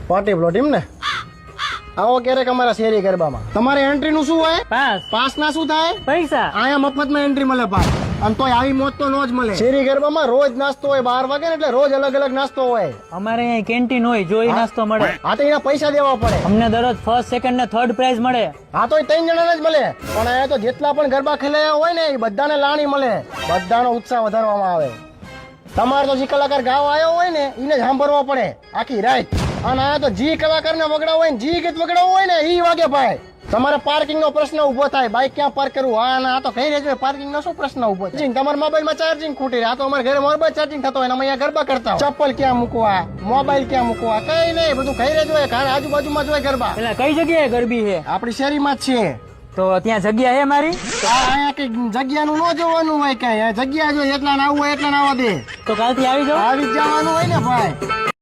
Party plot એમ ને? આવો ક્યારેક અમારા શેરી ગરબામાં. તમારે એન્ટ્રી નું શું હોય? પાસ ના શું થાય? પૈસા. અહીંયા મફતમાં એન્ટ્રી મળે પાસ. અને તોય આવી મોત તો નો જ મળે. શેરી ગરબામાં રોજ નાસ્તો હોય 12 વાગે ને, એટલે રોજ અલગ અલગ નાસ્તો હોય. અમારે અહીંયા કેન્ટીન હોય, જોઈ નાસ્તો મળે. હા તો એના પૈસા દેવા પડે. અમને દરરોજ ફર્સ્ટ સેકન્ડ ને થર્ડ પ્રાઇઝ મળે. હા તો 3 જણાને જ મળે. પણ અહીંયા તો જેટલા પણ ગરબા ખેલાયા હોય ને, એ બધાને લાણી મળે. બધાનો ઉત્સાહ વધારવામાં આવે. તમારે તો જે કલાકાર ગાવા આવ્યો હોય ને, એને જ સાંભળવો પડે આખી રાત. અને આ તો જી કલાકાર ને વગડાવ હોય ને, જી ગીત વગડાવ હોય ને, ઈ વાગે ભાઈ. તમારે પાર્કિંગ નો પ્રશ્ન ઉભો થાય, બાઇક ક્યાં પાર્ક કરવું? હા ના, આ તો કઈ રહેજો પાર્કિંગ નો શું પ્રશ્ન ઉભો થાય? તમારા મોબાઈલ માં ચાર્જિંગ ખૂટી રહ્યા, આ તો અમારે ઘરે મોબાઈલ ચાર્જિંગ થતો હોય ને, અમે અહીંયા ગરબા કરતા હોય. ચપ્પલ ક્યાં મૂકવા, મોબાઈલ ક્યાં મૂકવા, કઈ નહીં, બધું કઈ રહેજો. ઘર આજુબાજુમાં જ હોય ગરબા. એટલે કઈ જગ્યાએ ગરબી છે? આપણી શેરીમાં જ છે. તો ત્યાં જગ્યા છે મારી? અહીંયા કઈ જગ્યાનું ન જોવાનું હોય, કઈ જગ્યા જો એટલા ના આવું હોય એટલા ના આવવા દે. તો કાલથી આવી જાઓ. આવી જ જવાનું હોય ને ભાઈ.